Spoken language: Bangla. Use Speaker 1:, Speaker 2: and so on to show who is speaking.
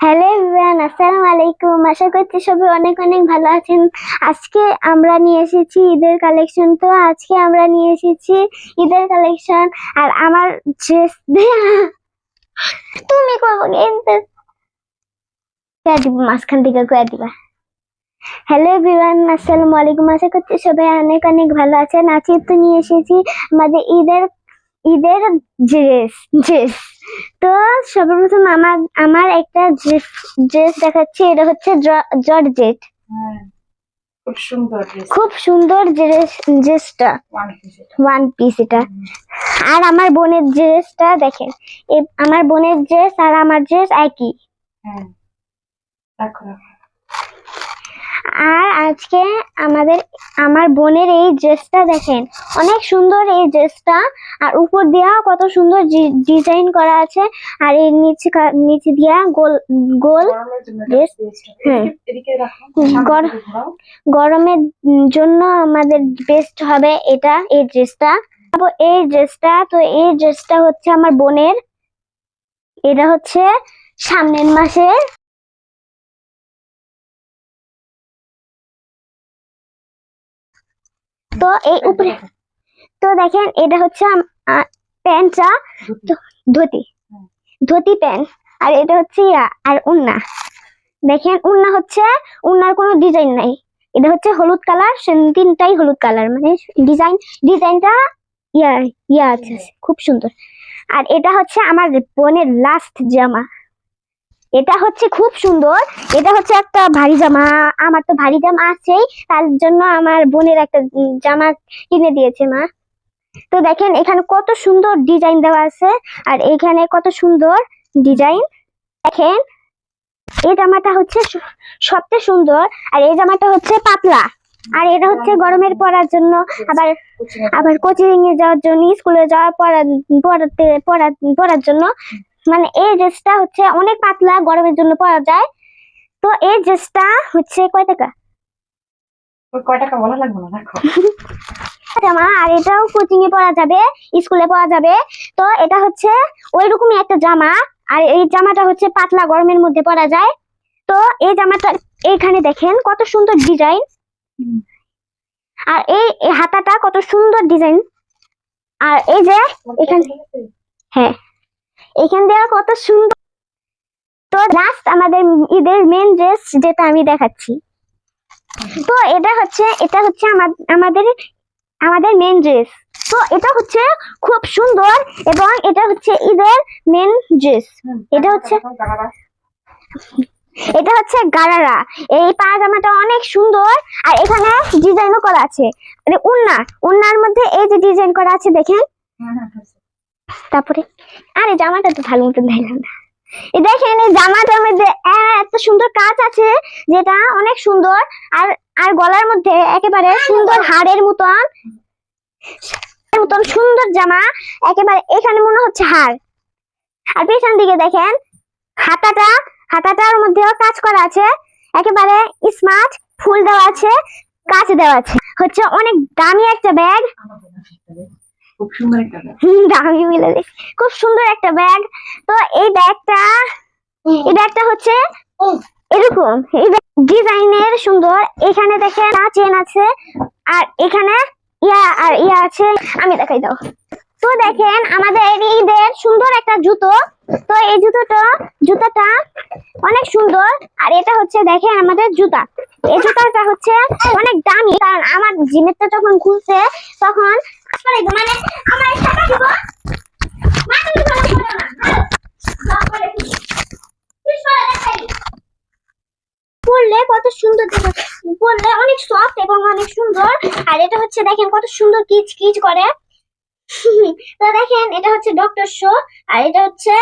Speaker 1: হ্যালো এভরিওয়ান, আসসালামু আলাইকুম। আশা করছি সবাই অনেক অনেক ভালো আছেন। আজকে আমরা নিয়ে এসেছি ঈদের কালেকশন। তো আজকে আমরা নিয়ে এসেছি ঈদের কালেকশন। আর আমার ড্রেস তুমি করবো কিন্তু দিব মাঝখান থেকে করে দিবা। হ্যালো এভরিওয়ান, আসসালামু আলাইকুম। আশা করছি সবাই অনেক অনেক ভালো আছেন। আজকে তো নিয়ে এসেছি আমাদের ঈদের ঈদের ড্রেস ড্রেস তো সর্বপ্রথম আমার আমার একটা ড্রেস দেখাচ্ছি। এটা হচ্ছে জর্জেট। খুব সুন্দর ড্রেসটা ওয়ান পিস এটা। আর আমার বোনের ড্রেসটা দেখেন, আমার বোনের ড্রেস আর আমার ড্রেস একই। আর আজকে আমার বোনের এই ড্রেসটা দেখেন, অনেক সুন্দর এই ড্রেসটা। আর উপর দিয়া কত সুন্দর ডিজাইন করা আছে। আর এই নিচে দিয়া গোল গোল ড্রেস। হ্যাঁ, গরমের জন্য আমাদের বেস্ট হবে এটা, এই ড্রেসটা। তো এই ড্রেসটা হচ্ছে আমার বোনের। এটা হচ্ছে সামনের মাসে। তো এই উপরে তো দেখেন, এটা হচ্ছে প্যান্টটা, ধুতি ধুতি প্যান্ট। আর এটা হচ্ছে আর উন্না। দেখেন উন্নার কোনো ডিজাইন নাই। এটা হচ্ছে হলুদ কালার, তিনটাই হলুদ কালার, মানে ডিজাইনটা ইয়া আছে, খুব সুন্দর। আর এটা হচ্ছে আমার বোনের লাস্ট জামা। এটা হচ্ছে খুব সুন্দর। এটা হচ্ছে একটা ভারী জামা। আমার তো ভারী জামা আছেই, তার জন্য আমার বোনের একটা জামা কিনে দিয়েছে মা। তো দেখেন এখানে কত সুন্দর ডিজাইন দেওয়া আছে। আর এখানে কত সুন্দর ডিজাইন দেখেন। এই জামাটা হচ্ছে সবচেয়ে সুন্দর। আর এই জামাটা হচ্ছে পাতলা। আর এটা হচ্ছে গরমের পরার জন্য, আবার আবার কোচিং এ যাওয়ার জন্য, স্কুলে যাওয়ার পড়ার জন্য। মানে এই ড্রেসটা হচ্ছে অনেক পাতলা, গরমের জন্য পরা যায়। তো এই ড্রেসটা হচ্ছে কয় টাকা বলা লাগবে না, রাখো। জামা, আর এটাও কোচিং এ পরা যাবে, স্কুলে পরা যাবে। তো এটা হচ্ছে ওইরকমই একটা জামা। আর এই জামাটা হচ্ছে পাতলা, গরমের মধ্যে পরা যায়। তো এই জামাটা এইখানে দেখেন কত সুন্দর ডিজাইন। আর এই হাতাটা কত সুন্দর ডিজাইন। আর এই যে এখানে, হ্যাঁ, এখান দিয়ে কত সুন্দর। তো লাস্ট আমাদের ঈদের মেন ড্রেস যেটা আমি দেখাচ্ছি। তো এটা হচ্ছে আমাদের আমাদের মেন ড্রেস। তো এটা হচ্ছে খুব সুন্দর, এবং এটা হচ্ছে ঈদের মেন ড্রেস। এটা হচ্ছে গারারা। এই পায়জামাটা অনেক সুন্দর। আর এখানে ডিজাইনও করা আছে। উন্নার মধ্যে এই যে ডিজাইন করা আছে দেখেন। তারপরে আরে জামাটা তো ভালো মতন দেখলাম না। দেখেন এই জামাটার মধ্যে এত সুন্দর কাজ আছে, যেটা অনেক সুন্দর। আর আর গলার মধ্যে একেবারে সুন্দর হাড়ের মতন সুন্দর জামা, একেবারে এখানে মনে হচ্ছে হাড়। আর পেছন দিকে দেখেন হাতাটার মধ্যেও কাজ করা আছে, একেবারে স্মার্ট। ফুল দেওয়া আছে, কাজ দেওয়া আছে। হচ্ছে অনেক দামি একটা ব্যাগ। খুব সুন্দর একটা ব্যাগ, দামি মিলে খুব সুন্দর একটা ব্যাগ। তো এই ব্যাগটা হচ্ছে এরকম, এই ডিজাইনের সুন্দর। এখানে দেখেন চেন আছে। আর এখানে ইয়া আছে, আমি দেখাই দাও। তো দেখেন আমাদের ঈদের সুন্দর একটা জুতো। তো এই জুতাটা অনেক সুন্দর। আর এটা হচ্ছে দেখেন আমাদের জুতা। এই জুতাটা হচ্ছে অনেক দামি, কারণ আমার জিমেরটা যখন খুলছে তখন মানে আমার টাকা দিব পরলে কত সুন্দর দেখে, পরলে অনেক সফট এবং অনেক সুন্দর। আর এটা হচ্ছে দেখেন কত সুন্দর কিচ কিচ করে। তো দেখেন এটা হচ্ছে ডক্টর শো। আর এটা হচ্ছে